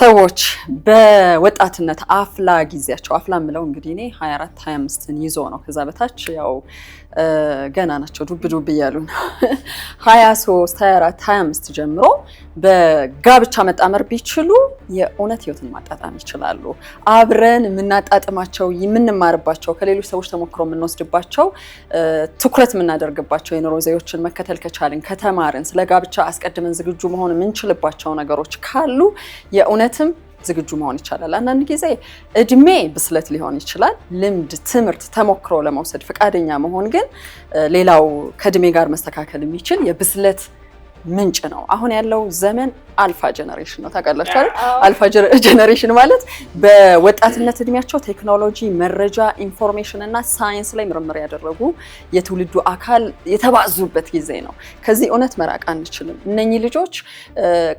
ሰዎች በወጣትነት አፍላ ጊዜያቸው አፍላ ምለው እንግዲህ እኔ 24 25ን ይዞ ነው ከዛ በታች ያው ገና ናቸው ዱብ እያሉ ነው 23 24 25 ጀምሮ በጋብቻ መጣመር ቢችሉ የእውነት ህይወትን ማጣጣም ይችላሉ። አብረን የምናጣጥማቸው የምንማርባቸው ከሌሎች ሰዎች ተሞክሮ የምንወስድባቸው ትኩረት የምናደርግባቸው የኑሮ ዘይቤዎችን መከተል ከቻልን ከተማርን ስለ ጋብቻ አስቀድመን ዝግጁ መሆን የምንችልባቸው ነገሮች ካሉ የእውነትም ዝግጁ መሆን ይቻላል። አንዳንድ ጊዜ እድሜ ብስለት ሊሆን ይችላል። ልምድ፣ ትምህርት፣ ተሞክሮ ለመውሰድ ፈቃደኛ መሆን ግን ሌላው ከእድሜ ጋር መስተካከል የሚችል የብስለት ምንጭ ነው። አሁን ያለው ዘመን አልፋ ጀነሬሽን ነው። ታውቃላችሁ አይደል? አልፋ ጀነሬሽን ማለት በወጣትነት እድሜያቸው ቴክኖሎጂ፣ መረጃ፣ ኢንፎርሜሽን እና ሳይንስ ላይ ምርምር ያደረጉ የትውልዱ አካል የተባዙበት ጊዜ ነው። ከዚህ እውነት መራቅ አንችልም። እነኚህ ልጆች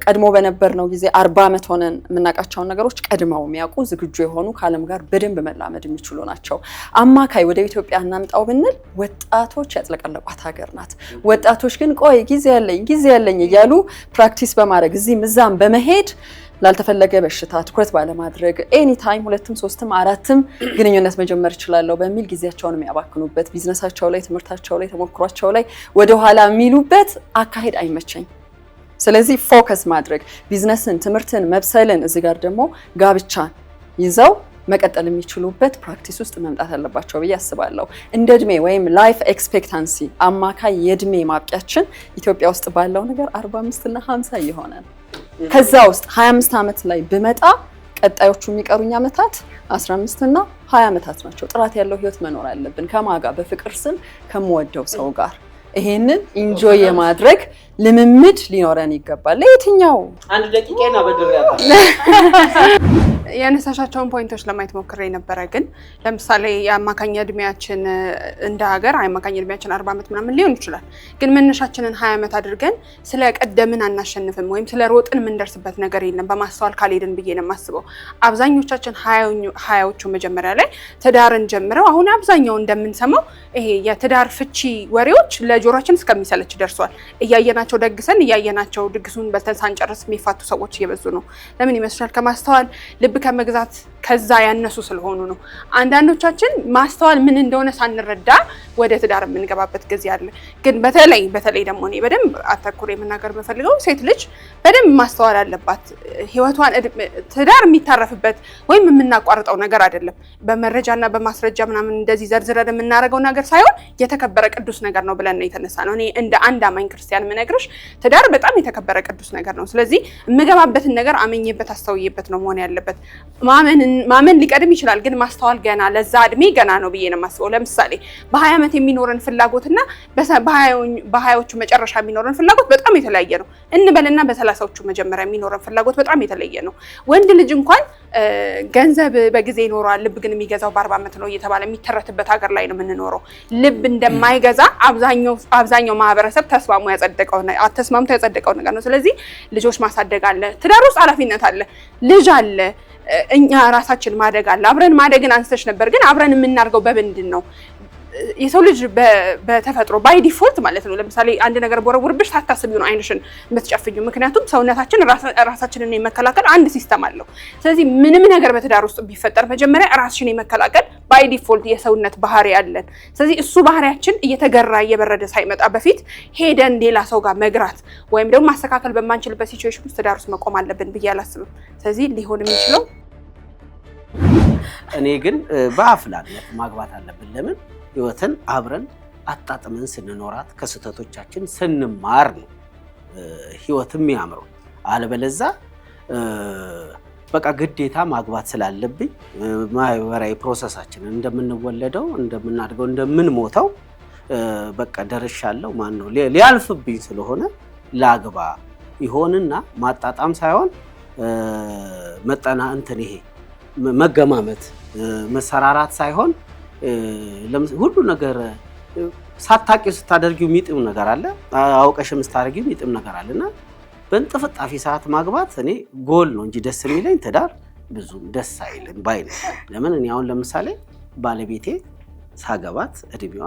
ቀድሞ በነበርነው ጊዜ 40 ዓመት ሆነን የምናውቃቸውን ነገሮች ቀድመው የሚያውቁ ዝግጁ የሆኑ ከዓለም ጋር በደንብ መላመድ የሚችሉ ናቸው። አማካይ ወደ ኢትዮጵያ እናምጣው ብንል ወጣቶች ያጥለቀለቋት ሀገር ናት። ወጣቶች ግን ቆይ ጊዜ ያለኝ እያሉ ፕራክቲስ በማድረግ እዚህም እዛም በመሄድ ላልተፈለገ በሽታ ትኩረት ባለማድረግ ኤኒ ታይም 2ም 3ም 4ም ግንኙነት መጀመር ይችላል በሚል ጊዜያቸውን የሚያባክኑበት ቢዝነሳቸው ላይ ትምህርታቸው ላይ ተሞክሯቸው ላይ ወደ ኋላ የሚሉበት አካሄድ አይመቸኝ። ስለዚህ ፎከስ ማድረግ ቢዝነስን፣ ትምህርትን፣ መብሰልን እዚህ ጋር ደግሞ ጋብቻን ይዘው መቀጠል የሚችሉበት ፕራክቲስ ውስጥ መምጣት አለባቸው ብዬ አስባለሁ። እንደ እድሜ ወይም ላይፍ ኤክስፔክታንሲ አማካይ የእድሜ ማብቂያችን ኢትዮጵያ ውስጥ ባለው ነገር 45 እና 50 እየሆነ ነው። ከዛ ውስጥ 25 ዓመት ላይ ብመጣ ቀጣዮቹ የሚቀሩኝ ዓመታት 15 እና 20 ዓመታት ናቸው። ጥራት ያለው ህይወት መኖር አለብን። ከማጋ በፍቅር ስም ከምወደው ሰው ጋር ይሄንን ኢንጆይ የማድረግ ልምምድ ሊኖረን ይገባል። ለየትኛው አንድ ደቂቃና በድሪያታ ያነሳሻቸውን ፖይንቶች ለማየት ሞክሬ ነበረ። ግን ለምሳሌ የአማካኝ እድሜያችን እንደ ሀገር አማካኝ እድሜያችን 40 ዓመት ምናምን ሊሆን ይችላል። ግን መነሻችንን 20 ዓመት አድርገን ስለ ቀደምን አናሸንፍም ወይም ስለ ሮጥን የምንደርስበት ነገር የለም በማስተዋል ካልሄድን ብዬ ነው የማስበው። አብዛኞቻችን ሀያዎቹ መጀመሪያ ላይ ትዳርን ጀምረው አሁን አብዛኛው እንደምንሰማው ይሄ የትዳር ፍቺ ወሬዎች ለጆሮአችን እስከሚሰለች ደርሷል። እያየናቸው ደግሰን እያየናቸው ድግሱን በልተን ሳንጨርስ የሚፋቱ ሰዎች እየበዙ ነው። ለምን ይመስላል? ከማስተዋል ልብ ከመግዛት ከዛ ያነሱ ስለሆኑ ነው። አንዳንዶቻችን ማስተዋል ምን እንደሆነ ሳንረዳ ወደ ትዳር የምንገባበት ጊዜ አለ። ግን በተለይ ደግሞ እኔ በደንብ አተኩር የምናገር በፈልገው ሴት ልጅ በደንብ ማስተዋል አለባት። ህይወቷን ትዳር የሚታረፍበት ወይም የምናቋርጠው ነገር አይደለም። በመረጃና በማስረጃ ምናምን እንደዚህ ዘርዝረን የምናደርገው ነገር ሳይሆን የተከበረ ቅዱስ ነገር ነው ብለን ነው የተነሳ ነው። እኔ እንደ አንድ አማኝ ክርስቲያን የምነግርሽ ትዳር በጣም የተከበረ ቅዱስ ነገር ነው። ስለዚህ የምገባበትን ነገር አመኝበት አስተውዬበት ነው መሆን ያለበት። ማመን ሊቀድም ይችላል፣ ግን ማስተዋል ገና ለዛ እድሜ ገና ነው ብዬ ነው የማስበው። ለምሳሌ በ20 ዓመት የሚኖረን ፍላጎትና በ20ዎቹ መጨረሻ የሚኖረን ፍላጎት በጣም የተለያየ ነው እንበልና በ30ዎቹ መጀመሪያ የሚኖረን ፍላጎት በጣም የተለየ ነው። ወንድ ልጅ እንኳን ገንዘብ በጊዜ ይኖራል፣ ልብ ግን የሚገዛው በ40 ዓመት ነው እየተባለ የሚተረትበት ሀገር ላይ ነው የምንኖረው። ልብ እንደማይገዛ አብዛኛው ማህበረሰብ ተስማምቶ ያጸደቀው ነገር ነው። ስለዚህ ልጆች ማሳደግ አለ፣ ትዳር ውስጥ ኃላፊነት አለ፣ ልጅ አለ፣ እኛ ራሳችን ማደግ አለ። አብረን ማደግን አንስተሽ ነበር፣ ግን አብረን የምናርገው በምንድን ነው? የሰው ልጅ በተፈጥሮ ባይ ዲፎልት ማለት ነው። ለምሳሌ አንድ ነገር ቦረቡርብሽ ሳታስቢው ነው አይንሽን የምትጨፍኙ። ምክንያቱም ሰውነታችን ራሳችንን የመከላከል አንድ ሲስተም አለው። ስለዚህ ምንም ነገር በትዳር ውስጥ ቢፈጠር መጀመሪያ ራስሽን የመከላከል ባይ ዲፎልት የሰውነት ባህሪ አለን። ስለዚህ እሱ ባህሪያችን እየተገራ እየበረደ ሳይመጣ በፊት ሄደን ሌላ ሰው ጋር መግራት ወይም ደግሞ ማስተካከል በማንችልበት ሲቹዌሽን ውስጥ ትዳር ውስጥ መቆም አለብን ብዬ አላስብም። ስለዚህ ሊሆን የሚችለው እኔ ግን በአፍላነት ማግባት አለብን። ለምን ህይወትን አብረን አጣጥመን ስንኖራት ከስተቶቻችን ስንማር ነው ህይወትም የሚያምረው። አለበለዛ በቃ ግዴታ ማግባት ስላለብኝ ማህበራዊ ፕሮሰሳችንን እንደምንወለደው እንደምናድገው እንደምንሞተው በቃ ደርሻለሁ ነው ሊያልፍብኝ ስለሆነ ላግባ ይሆንና ማጣጣም ሳይሆን መጠና እንትን ይሄ መገማመት መሰራራት ሳይሆን ሁሉ ነገር ሳታቂው ስታደርጊው የሚጥም ነገር አለ፣ አውቀሽም ስታደርጊው የሚጥም ነገር አለና በእንጥፍጣፊ ሰዓት ማግባት እኔ ጎል ነው እንጂ ደስ የሚለኝ ትዳር ብዙ ደስ አይልም ባይ ነኝ። ለምን እኔ አሁን ለምሳሌ ባለቤቴ ሳገባት እድሜዋ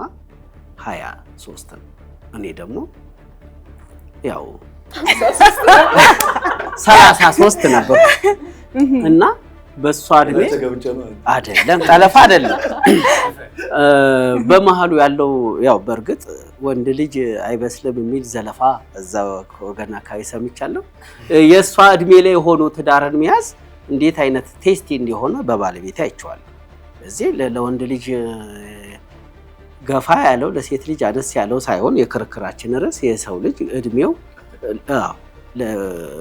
23 ነው። እኔ ደግሞ ያው 33 ነበር። እና በሷ እድሜ አይደለም ጠለፋ አይደለም በመሃሉ ያለው ያው በርግጥ ወንድ ልጅ አይበስልም የሚል ዘለፋ እዛው ወገና አካባቢ ሰምቻለሁ። የሷ እድሜ ላይ ሆኖ ትዳርን መያዝ እንዴት አይነት ቴስቲ እንደሆነ በባለቤት አይቼዋለሁ። እዚህ ለወንድ ልጅ ገፋ ያለው ለሴት ልጅ አነስ ያለው ሳይሆን የክርክራችን ርዕስ የሰው ልጅ እድሜው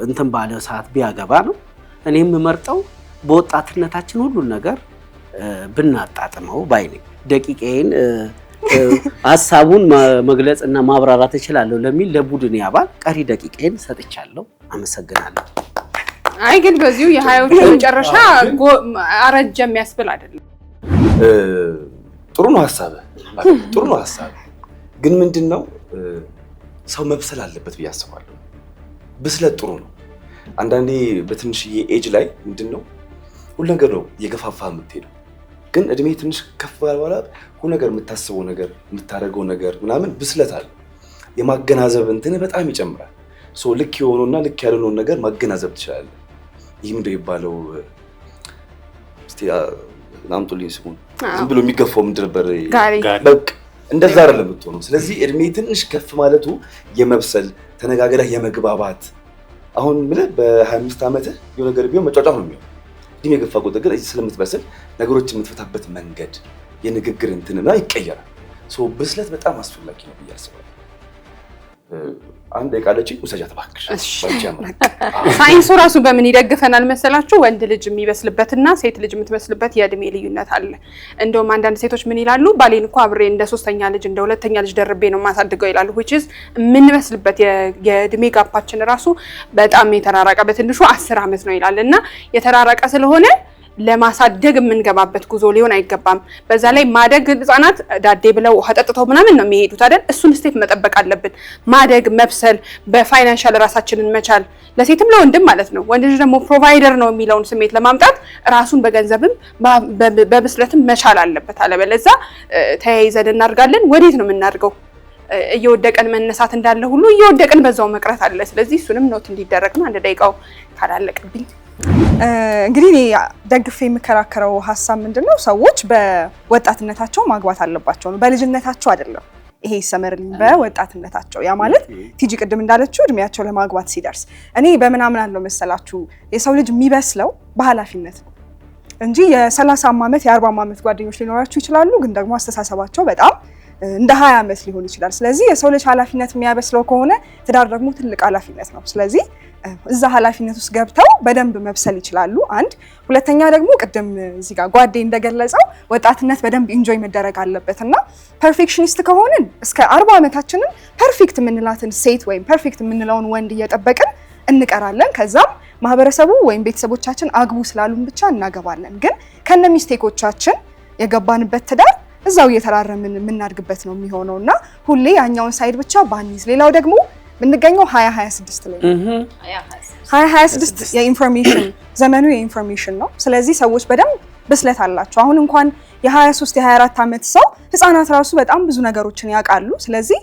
እንትን ባለ ሰዓት ቢያገባ ነው። እኔም የምመርጠው በወጣትነታችን ሁሉን ነገር ብናጣጥመው ባይ ነኝ። ደቂቃዬን ሐሳቡን መግለጽና ማብራራት እችላለሁ ለሚል ለቡድን አባል ቀሪ ደቂቃዬን ሰጥቻለሁ። አመሰግናለሁ። አይ ግን በዚሁ የሃያዎቹ መጨረሻ አረጀ የሚያስብል አይደለም። ጥሩ ነው ሐሳብ ጥሩ ነው ሐሳብ። ግን ምንድነው ሰው መብሰል አለበት ብዬ አስባለሁ። ብስለት ጥሩ ነው። አንዳንዴ በትንሽዬ ኤጅ ላይ ምንድነው ሁሉ ነገር ነው የገፋፋ የምትሄደው። ግን እድሜ ትንሽ ከፍ ባለ በኋላ ሁሉ ነገር የምታስበው ነገር የምታደርገው ነገር ምናምን ብስለት አለ። የማገናዘብ እንትን በጣም ይጨምራል። ሶ ልክ የሆነውና ልክ ያልሆነውን ነገር ማገናዘብ ትችላለህ። ይህ ምንድነው የሚባለው? እስቲ ናምጡልኝ ስሙን። ዝም ብሎ የሚገፋው ምንድን ነበር? በቃ እንደዛ አይደለም የምትሆነው። ስለዚህ እድሜ ትንሽ ከፍ ማለቱ የመብሰል ተነጋግረህ የመግባባት አሁን ምን በ25 ዓመት የሆነ ነገር ቢሆን መጫጫፍ ነው የሚሆነው። እድሜ የገፋ ቁጥር ግን ስለምትበስል ነገሮችን የምትፈታበት መንገድ የንግግር እንትንና ይቀየራል። ሶ ብስለት በጣም አስፈላጊ ነው ብዬ አስባለሁ። አንድ የቃለች ውሰጃት እባክሽ። ሳይንሱ ራሱ በምን ይደግፈናል መሰላችሁ? ወንድ ልጅ የሚበስልበትና ሴት ልጅ የምትበስልበት የእድሜ ልዩነት አለ። እንደውም አንዳንድ ሴቶች ምን ይላሉ? ባሌን እኮ አብሬ እንደ ሶስተኛ ልጅ እንደ ሁለተኛ ልጅ ደርቤ ነው ማሳድገው ይላሉ። which is የምንበስልበት የእድሜ ጋፓችን ራሱ በጣም የተራራቀ በትንሹ 10 ዓመት ነው ይላል። እና የተራራቀ ስለሆነ ለማሳደግ የምንገባበት ጉዞ ሊሆን አይገባም። በዛ ላይ ማደግ ህፃናት ዳዴ ብለው ውሃ ጠጥተው ምናምን ነው የሚሄዱት አይደል? እሱን ስቴፕ መጠበቅ አለብን። ማደግ፣ መብሰል፣ በፋይናንሻል ራሳችንን መቻል ለሴትም ለወንድም ማለት ነው። ወንድ ልጅ ደግሞ ፕሮቫይደር ነው የሚለውን ስሜት ለማምጣት ራሱን በገንዘብም በብስለትም መቻል አለበት። አለበለዚያ ተያይዘን እናድጋለን። ወዴት ነው የምናድገው? እየወደቀን መነሳት እንዳለ ሁሉ እየወደቀን በዛው መቅረት አለ። ስለዚህ እሱንም ኖት እንዲደረግ ነው። አንድ ደቂቃው ካላለቀብኝ እንግዲህ እኔ ደግፌ የምከራከረው ሐሳብ ምንድነው? ሰዎች በወጣትነታቸው ማግባት አለባቸው ነው፣ በልጅነታቸው አይደለም። ይሄ ይሰመርልኝ፣ በወጣትነታቸው። ያ ማለት ቲጂ ቅድም እንዳለችው እድሜያቸው ለማግባት ሲደርስ እኔ በምናምን አለው መሰላችሁ የሰው ልጅ የሚበስለው በኃላፊነት ነው እንጂ የ30 ዓመት የ40 ዓመት ጓደኞች ሊኖራቸው ይችላሉ፣ ግን ደግሞ አስተሳሰባቸው በጣም እንደ 20 ዓመት ሊሆን ይችላል። ስለዚህ የሰው ልጅ ኃላፊነት የሚያበስለው ከሆነ ትዳር ደግሞ ትልቅ ኃላፊነት ነው። ስለዚህ እዛ ኃላፊነት ውስጥ ገብተው በደንብ መብሰል ይችላሉ። አንድ ሁለተኛ ደግሞ ቅድም እዚህ ጋር ጓዴ እንደገለጸው ወጣትነት በደንብ ኢንጆይ መደረግ አለበትና ፐርፌክሽኒስት ከሆንን እስከ 40 ዓመታችንን ፐርፌክት የምንላትን ሴት ወይም ፐርፌክት የምንለውን ወንድ እየጠበቅን እንቀራለን። ከዛም ማህበረሰቡ ወይም ቤተሰቦቻችን አግቡ ስላሉን ብቻ እናገባለን። ግን ከነ ሚስቴኮቻችን የገባንበት ትዳር እዛው እየተራረምን የምናድግበት ነው የሚሆነውና ሁሌ ያኛውን ሳይድ ብቻ ባንይዝ። ሌላው ደግሞ የምንገኘው 2026 ላይ ነው። 2026 የኢንፎርሜሽን ዘመኑ የኢንፎርሜሽን ነው። ስለዚህ ሰዎች በደንብ ብስለት አላቸው። አሁን እንኳን የ23 የ24 ዓመት ሰው ህፃናት ራሱ በጣም ብዙ ነገሮችን ያውቃሉ። ስለዚህ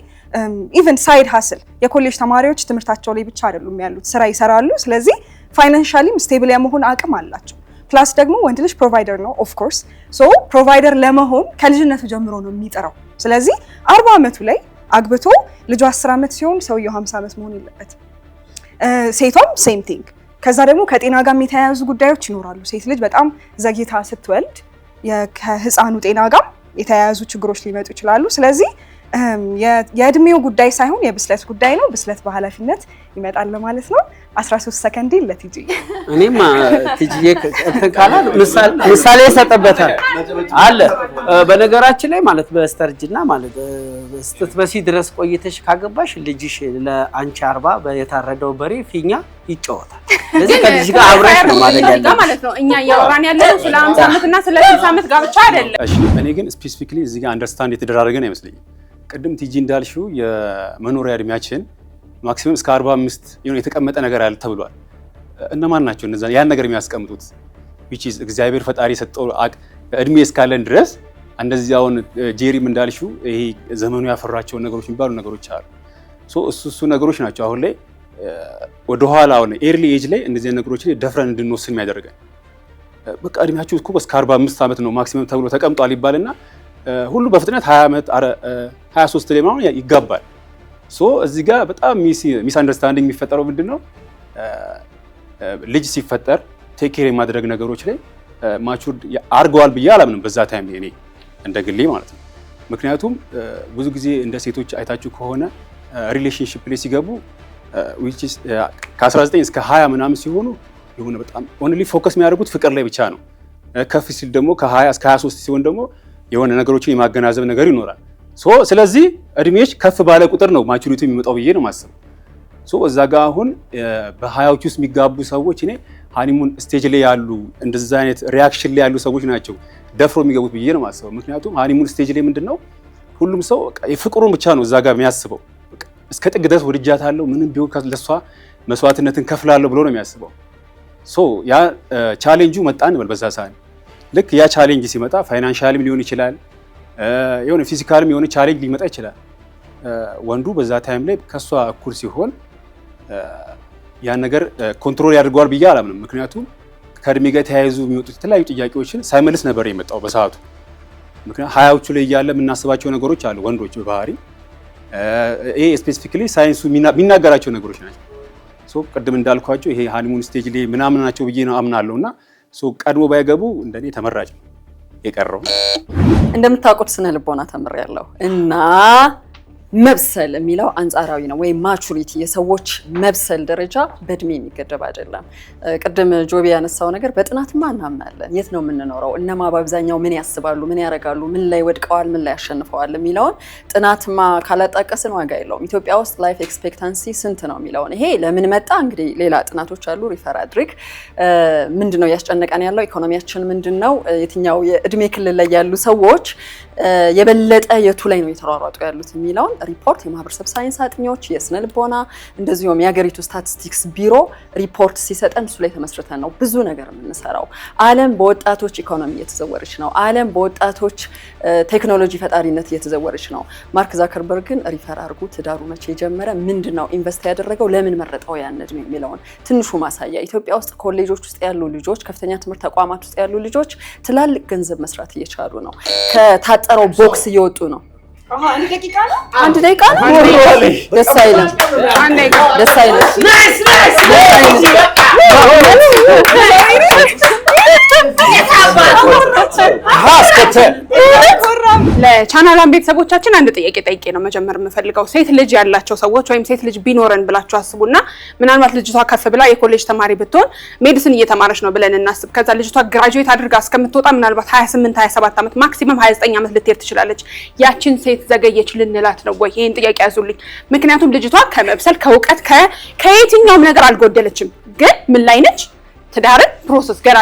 ኢቨን ሳይድ ሀስል የኮሌጅ ተማሪዎች ትምህርታቸው ላይ ብቻ አይደሉም ያሉት፣ ስራ ይሰራሉ። ስለዚህ ፋይናንሻሊም ስቴብል የመሆን አቅም አላቸው። ፕላስ ደግሞ ወንድ ልጅ ፕሮቫይደር ነው ኦፍ ኮርስ። ሶ ፕሮቫይደር ለመሆን ከልጅነቱ ጀምሮ ነው የሚጥረው። ስለዚህ 40 ዓመቱ ላይ አግብቶ ልጁ 10 ዓመት ሲሆን ሰውየው 50 ዓመት መሆን የለበትም። ሴቷም ሴም ቲንግ። ከዛ ደግሞ ከጤና ጋር የተያያዙ ጉዳዮች ይኖራሉ። ሴት ልጅ በጣም ዘግይታ ስትወልድ ከህፃኑ ጤና ጋር የተያያዙ ችግሮች ሊመጡ ይችላሉ። ስለዚህ የእድሜው ጉዳይ ሳይሆን የብስለት ጉዳይ ነው። ብስለት በኃላፊነት ይመጣል ማለት ነው። 13 ሰከንድ ለቲጂ። እኔም ቲጂ ካላ ምሳሌ ሰጠበታል አለ። በነገራችን ላይ ማለት በስተርጅና ማለት ስትበሲ ድረስ ቆይተሽ ካገባሽ ልጅሽ ለአንቺ 40 የታረደው በሬ ፊኛ ይጫወታል። ስለዚህ ከልጅ ጋር አብረሽ ነው ማለት ነው። እኛ ያወራን ያለው ስለ 50 ዓመት እና ስለ 60 ዓመት ጋብቻ አይደለም። እሺ እኔ ግን ስፔሲፊካሊ እዚህ ጋር አንደርስታንድ የተደራረገን አይመስለኝም። ቅድም ቲጂ እንዳልሽው የመኖሪያ እድሜያችን ማክሲመም እስከ 45 የተቀመጠ ነገር አለ ተብሏል። እነማን ናቸው እነዛ ያን ነገር የሚያስቀምጡት? which is እግዚአብሔር ፈጣሪ የሰጠው እድሜ እስካለን ድረስ እንደዚህ አሁን ጄሪም እንዳልሽው ይሄ ዘመኑ ያፈራቸው ነገሮች የሚባሉ ነገሮች አሉ። እሱ ነገሮች ናቸው አሁን ላይ ወደ ኋላ አሁን ኤርሊ ኤጅ ላይ እንደዚህ ነገሮች ላይ ደፍረን እንድንወስን የሚያደርገን። በቃ እድሜያችሁ እኮ እስከ 45 ዓመት ነው ማክሲመም ተብሎ ተቀምጧል ይባልና ሁሉ በፍጥነት 20 ዓመት 23 ላይ ማለት ይጋባል። ሶ እዚህ ጋር በጣም ሚስ አንደርስታንዲንግ የሚፈጠረው ምንድነው ልጅ ሲፈጠር ቴክ ኬር የማድረግ ነገሮች ላይ ማቹርድ አርገዋል ብዬ አላምንም በዛ ታይም እኔ እንደ ግሌ ማለት ነው። ምክንያቱም ብዙ ጊዜ እንደ ሴቶች አይታችሁ ከሆነ ሪሌሽንሺፕ ላይ ሲገቡ ከ19 እስከ 20 ምናምን ሲሆኑ የሆነ በጣም ኦንሊ ፎከስ የሚያደርጉት ፍቅር ላይ ብቻ ነው። ከፍ ሲል ደግሞ ከ20 እስከ 23 ሲሆን ደግሞ የሆነ ነገሮችን የማገናዘብ ነገር ይኖራል። ስለዚህ እድሜዎች ከፍ ባለ ቁጥር ነው ማቹሪቲ የሚመጣው ብዬ ነው የማስበው። እዛ ጋር አሁን በ20ዎች ውስጥ የሚጋቡ ሰዎች እኔ ሃኒሙን ስቴጅ ላይ ያሉ እንደዛ አይነት ሪያክሽን ላይ ያሉ ሰዎች ናቸው ደፍሮ የሚገቡት ብዬ ነው የማስበው። ምክንያቱም ሃኒሙን ስቴጅ ላይ ምንድነው ሁሉም ሰው የፍቅሩን ብቻ ነው እዛ ጋር የሚያስበው። እስከ ጥግ ድረስ ወድጃታለሁ ምንም ቢሆን ለሷ መስዋዕትነትን ከፍላለሁ ብሎ ነው የሚያስበው። ያ ቻሌንጁ መጣ እንበል በዛ ሰዓት ልክ ያ ቻሌንጅ ሲመጣ ፋይናንሻልም ሊሆን ይችላል የሆነ ፊዚካልም የሆነ ቻሌንጅ ሊመጣ ይችላል። ወንዱ በዛ ታይም ላይ ከሷ እኩል ሲሆን ያን ነገር ኮንትሮል ያደርገዋል ብዬ አላምንም። ምክንያቱም ከእድሜ ጋር ተያይዙ የሚወጡት የተለያዩ ጥያቄዎችን ሳይመልስ ነበር የመጣው በሰዓቱ። ምክንያቱም 20ዎቹ ላይ እያለ የምናስባቸው ነገሮች አሉ ወንዶች በባህሪ ይሄ ስፔሲፊካሊ ሳይንሱ የሚናገራቸው ነገሮች ናቸው። ቅድም እንዳልኳቸው ይሄ ሃኒሙን ስቴጅ ላይ ምናምን ናቸው ብዬ ነው አምናለሁ እና ቀድሞ ባይገቡ እንደኔ ተመራጭ ነው የቀረው። እንደምታውቁት ስነ ልቦና ተምሬያለሁ እና መብሰል የሚለው አንጻራዊ ነው ወይ ማቹሪቲ የሰዎች መብሰል ደረጃ በእድሜ የሚገደብ አይደለም። ቅድም ጆቢ ያነሳው ነገር በጥናትማ እናምናለን። የት ነው የምንኖረው? እነማ በአብዛኛው ምን ያስባሉ፣ ምን ያደርጋሉ፣ ምን ላይ ወድቀዋል፣ ምን ላይ ያሸንፈዋል የሚለውን ጥናትማ ካላጣቀስን ዋጋ የለውም። ኢትዮጵያ ውስጥ ላይፍ ኤክስፔክታንሲ ስንት ነው የሚለውን ይሄ ለምን መጣ እንግዲህ ሌላ ጥናቶች አሉ ሪፈር አድርግ። ምንድነው ያስጨነቀን ያለው ኢኮኖሚያችን ምንድነው፣ የትኛው የእድሜ ክልል ላይ ያሉ ሰዎች የበለጠ የቱ ላይ ነው የተሯሯጡ ያሉት የሚለውን ሪፖርት የማህበረሰብ ሳይንስ አጥኚዎች የስነ ልቦና እንደዚሁም የሀገሪቱ ስታቲስቲክስ ቢሮ ሪፖርት ሲሰጠን እሱ ላይ ተመስርተን ነው ብዙ ነገር የምንሰራው። ዓለም በወጣቶች ኢኮኖሚ እየተዘወረች ነው። ዓለም በወጣቶች ቴክኖሎጂ ፈጣሪነት እየተዘወረች ነው። ማርክ ዛከርበርግን ሪፈር አድርጉ። ትዳሩ መቼ ጀመረ፣ ምንድነው ኢንቨስት ያደረገው፣ ለምን መረጠው ያን እድሜ የሚለውን ትንሹ ማሳያ ኢትዮጵያ ውስጥ ኮሌጆች ውስጥ ያሉ ልጆች፣ ከፍተኛ ትምህርት ተቋማት ውስጥ ያሉ ልጆች ትላልቅ ገንዘብ መስራት እየቻሉ ነው። ከታጠረው ቦክስ እየወጡ ነው። አንድ ደቂቃ ነው። ደስ አይልም። ደስ አይልም። ለቻናላን ቤተሰቦቻችን አንድ ጥያቄ ጠይቄ ነው መጀመር የምፈልገው። ሴት ልጅ ያላቸው ሰዎች ወይም ሴት ልጅ ቢኖረን ብላችሁ አስቡና ምናልባት ልጅቷ ከፍ ብላ የኮሌጅ ተማሪ ብትሆን ሜዲሲን እየተማረች ነው ብለን እናስብ። ከዛ ልጅቷ ግራጁዌት አድርጋ እስከምትወጣ ምናልባት 28 27 ዓመት ማክሲመም 29 ዓመት ልትሄድ ትችላለች። ያችን ሴት ዘገየች ልንላት ነው ወይ? ይሄን ጥያቄ ያዙልኝ። ምክንያቱም ልጅቷ ከመብሰል ከእውቀት ከየትኛውም ነገር አልጎደለችም። ግን ምን ላይ ነች? ትዳርን ፕሮሰስ ገና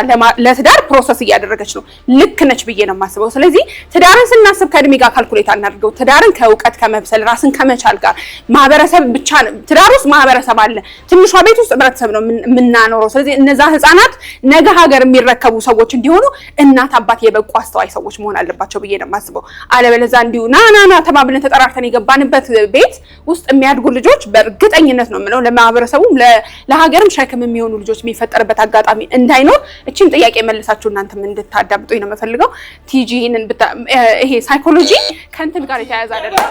ለትዳር ፕሮሰስ እያደረገች ነው። ልክ ነች ብዬ ነው የማስበው። ስለዚህ ትዳርን ስናስብ ከእድሜ ጋር ካልኩሌት አናድርገው። ትዳርን ከእውቀት ከመብሰል ራስን ከመቻል ጋር ማህበረሰብ ብቻ ትዳር ውስጥ ማህበረሰብ አለ። ትንሿ ቤት ውስጥ ህብረተሰብ ነው የምናኖረው። ስለዚህ እነዛ ህፃናት ነገ ሀገር የሚረከቡ ሰዎች እንዲሆኑ እናት አባት የበቁ አስተዋይ ሰዎች መሆን አለባቸው ብዬ ነው የማስበው። አለበለዚያ እንዲሁ ና ተባብለን ተጠራርተን የገባንበት ቤት ውስጥ የሚያድጉ ልጆች በእርግጠኝነት ነው የምለው ለማህበረሰቡም ለሀገርም ሸክም የሚሆኑ ልጆች የሚፈጠርበት አጋጣሚ እንዳይኖር እቺን ጥያቄ መልሳችሁ እናንተም እንድታዳምጡኝ ነው የምፈልገው። ቲጂ ይሄ ሳይኮሎጂ ከእንትን ጋር የተያያዘ አይደለም።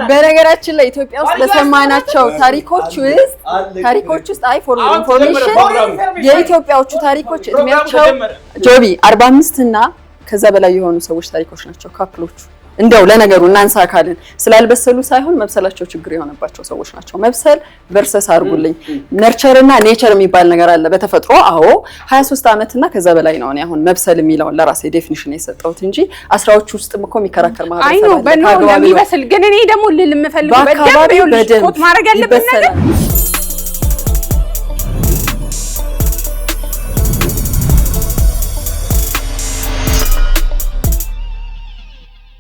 በነገራችን ላይ ኢትዮጵያ ውስጥ ለሰማናቸው ታሪኮች ውስጥ አይ ፎር ኢንፎርሜሽን የኢትዮጵያዎቹ ታሪኮች እድሜያቸው ጆቢ 45 እና ከዛ በላይ የሆኑ ሰዎች ታሪኮች ናቸው ካፕሎቹ። እንደው ለነገሩ እናንሳ ካልን ስላልበሰሉ ሳይሆን መብሰላቸው ችግር የሆነባቸው ሰዎች ናቸው። መብሰል ቨርሰስ አድርጉልኝ ነርቸር እና ኔቸር የሚባል ነገር አለ በተፈጥሮ። አዎ 23 ዓመት እና ከዛ በላይ ነው እኔ አሁን መብሰል የሚለውን ለራሴ ዴፊኒሽን የሰጠሁት እንጂ አስራዎቹ ውስጥም እኮ የሚከራከር ማህበረሰብ አለ። በሚበስል ግን እኔ ደግሞ ልል የምፈልገው በደንብ ማድረግ ያለብን ነገር